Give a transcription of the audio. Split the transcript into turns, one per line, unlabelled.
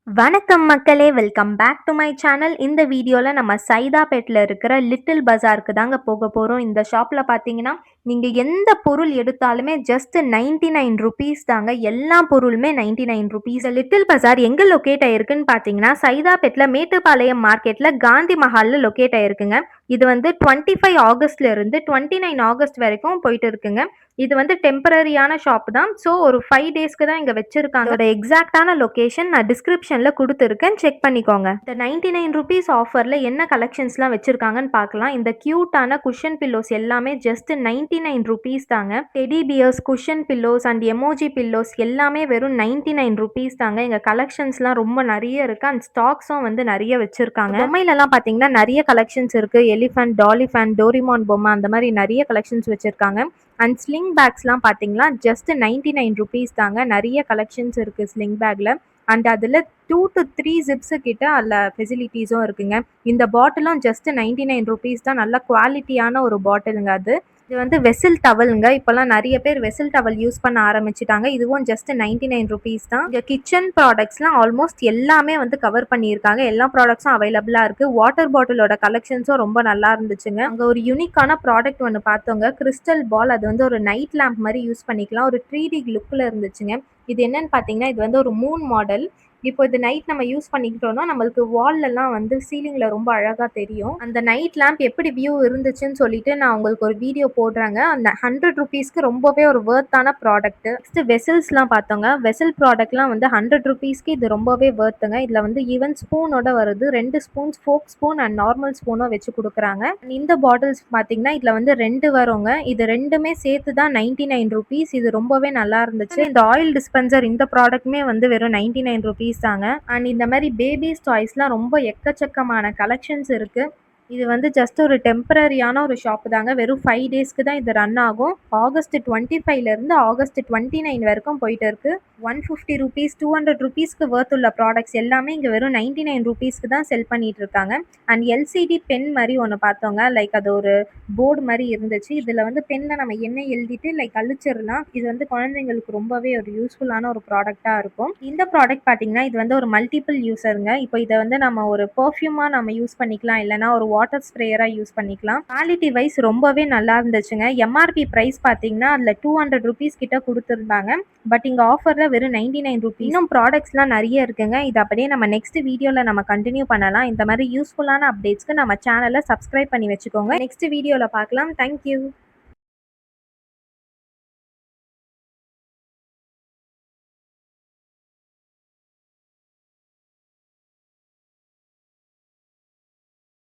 வணக்கம் மக்களே, welcome back to my channel. இந்த வீடியோவில் நம்ம சைதாப்பேட்டில் இருக்கிற லிட்டில் பஜாருக்கு தாங்க போக போகிறோம். இந்த ஷாப்பில் பார்த்தீங்கன்னா நீங்கள் எந்த பொருள் எடுத்தாலுமே ஜஸ்ட் 99 தாங்க. எல்லா பொருளுமே 99 லிட்டில் பஜார் எங்கே லொக்கேட் ஆயிருக்குன்னு பார்த்தீங்கன்னா சைதாப்பேட்டில் மேட்டுப்பாளையம் மார்க்கெட்டில் காந்தி மஹாலில் லொக்கேட் ஆயிருக்குங்க. இது வந்து 25 ஆகஸ்ட்ல இருந்து 29 ஆகஸ்ட் வரைக்கும் போயிட்டு இருக்குங்க. இது வந்து டெம்பரரியான ஷாப் தான். ஸோ ஒரு 5 டேஸ்க்கு தான் இங்கே வச்சிருக்காங்க. அதோட எக்ஸாக்டான லொகேஷன் நான் டிஸ்கிரிப்ஷனில் கொடுத்துருக்கேன், செக் பண்ணிக்கோங்க. இந்த 99 ஆஃபரில் என்ன கலெக்ஷன்ஸ்லாம் வச்சிருக்காங்கன்னு பார்க்கலாம். இந்த க்யூட்டான குஷன் பில்லோஸ் எல்லாமே ஜஸ்ட் 99 தாங்க. Teddy bears, cushion pillows and emoji pillows எல்லாமே வெறும் 99 தாங்க. இங்கே கலெக்ஷன்ஸ்லாம் ரொம்ப நிறைய இருக்குது அண்ட் ஸ்டாக்ஸும் வந்து நிறைய வச்சிருக்காங்க. பொம்மையிலலாம் பார்த்தீங்கன்னா நிறைய கலெக்ஷன்ஸ் இருக்குது. எலிஃபண்ட், டாலிஃபண்ட், டோரிமான் பொம்மை அந்த மாதிரி நிறைய கலெக்ஷன்ஸ் வச்சிருக்காங்க. அண்ட் ஸ்லிங் பேக்ஸ்லாம் பார்த்தீங்கன்னா ஜஸ்ட் 99 தாங்க. நிறைய கலெக்ஷன்ஸ் இருக்குது ஸ்லிங் பேக்கில். அண்ட் அதில் 2 to 3 ஜிப்ஸு கிட்ட அதில் ஃபெசிலிட்டிஸும் இருக்குங்க. இந்த பாட்டிலும் ஜஸ்ட் 99 தான். நல்ல குவாலிட்டியான ஒரு பாட்டிலுங்க அது. இது வந்து வெசில் டவலுங்க. இப்போல்லாம் நிறைய பேர் வெசில் டவல் யூஸ் பண்ண ஆரம்பிச்சிட்டாங்க. இதுவும் ஜஸ்ட் 99 தான். இங்கே கிச்சன் ப்ராடக்ட்ஸ்லாம் ஆல்மோஸ்ட் எல்லாமே வந்து கவர் பண்ணியிருக்காங்க. எல்லா ப்ராடக்ட்ஸும் அவைலபிளாக இருக்குது. வாட்டர் பாட்டிலோட கலெக்ஷன்ஸும் ரொம்ப நல்லா இருந்துச்சுங்க. அங்கே ஒரு யூனிக்கான ப்ராடக்ட் ஒன்று பார்த்தோங்க, கிறிஸ்டல் பால். அது வந்து ஒரு நைட் லேம்ப் மாதிரி யூஸ் பண்ணிக்கலாம். ஒரு 3D லுக்கில் இருந்துச்சுங்க. இது என்னன்னு பார்த்தீங்கன்னா இது வந்து ஒரு மூன் மாடல். இப்போ இது நைட் நம்ம யூஸ் பண்ணிக்கிட்டோம்னா நம்மளுக்கு வால்லலாம் வந்து சீலிங்கில் ரொம்ப அழகாக தெரியும். அந்த நைட் லேம்ப் எப்படி வியூ இருந்துச்சுன்னு சொல்லிட்டு நான் உங்களுக்கு ஒரு வீடியோ போடுறேங்க. அந்த 100 ரொம்பவே ஒரு வேர்த்தான ப்ராடக்ட். நெக்ஸ்ட் வெசல்ஸ்லாம் பார்த்தோங்க. வெசல் ப்ராடக்ட்லாம் வந்து 100 இது ரொம்பவே வேர்த்துங்க. இதில் வந்து ஈவன் ஸ்பூனோட வருது. 2 spoons, fork spoon and normal ஸ்பூனோ வச்சு கொடுக்குறாங்க. இந்த பாட்டில்ஸ் பார்த்தீங்கன்னா இதில் வந்து 2 வருங்க. இது ரெண்டுமே சேர்த்து தான் 99 இது ரொம்பவே நல்லா இருந்துச்சு. இந்த ஆயில் டிஸ்பென்சர் இந்த ப்ராடக்ட்டுமே வந்து வெறும் 99 தாங்க. அண்ட் இந்த மாதிரி பேபிஸ் டாய்ஸ்லாம் ரொம்ப எக்கச்சக்கமான கலெக்ஷன்ஸ் இருக்கு. இது வந்து ஜஸ்ட் ஒரு டெம்பரரியான ஒரு ஷாப் தாங்க. வெறும் 5 டேஸ்க்கு தான் இது ரன் ஆகும். ஆகஸ்ட் 25லேருந்து ஆகஸ்ட் 29 வரைக்கும் போயிட்டு இருக்கு. 150 ருபீஸ், 200 ருபீஸ்க்கு வர்த் உள்ள ப்ராடக்ட்ஸ் எல்லாமே இங்கே வெறும் 99 தான் செல் பண்ணிட்டு இருக்காங்க. அண்ட் எல்சிடி பென் மாதிரி ஒன்று பார்த்தோங்க. லைக் அது ஒரு போர்டு மாதிரி இருந்துச்சு. இதில் வந்து பென்னில் நம்ம என்ன எழுதிட்டு லைக் அழிச்சிடலாம். இது வந்து குழந்தைங்களுக்கு ரொம்பவே ஒரு யூஸ்ஃபுல்லான ஒரு ப்ராடக்டாக இருக்கும். இந்த ப்ராடக்ட் பார்த்தீங்கன்னா இது வந்து ஒரு மல்டிபிள் யூஸருங்க. இப்போ இதை வந்து நம்ம ஒரு பர்ஃப்யூமாக நம்ம யூஸ் பண்ணிக்கலாம், இல்லைனா ஒரு வாட்டர் ஸ்ப்ரேயராக யூஸ் பண்ணிக்கலாம். குவாலிட்டி வைஸ் ரொம்பவே நல்லா இருந்துச்சுங்க. எம்ஆர்பி ப்ரைஸ் பார்த்தீங்கன்னா அதில் 200 ருபீஸ் கிட்ட கொடுத்துருந்தாங்க. பட் இங்கே ஆஃபரில் வெறும் 99 இன்னும் ப்ராடக்ட்ஸ்லாம் நிறைய இருக்குங்க. இது அப்படியே நம்ம நெக்ஸ்ட் வீடியோவில் நம்ம கண்டினியூ பண்ணலாம். இந்த மாதிரி யூஸ்ஃபுல்லான அப்டேட்ஸ்க்கு நம்ம சேனலை சப்ஸ்கிரைப் பண்ணி வச்சுக்கோங்க. நெக்ஸ்ட் வீடியோவில் பார்க்கலாம். தேங்க்யூ.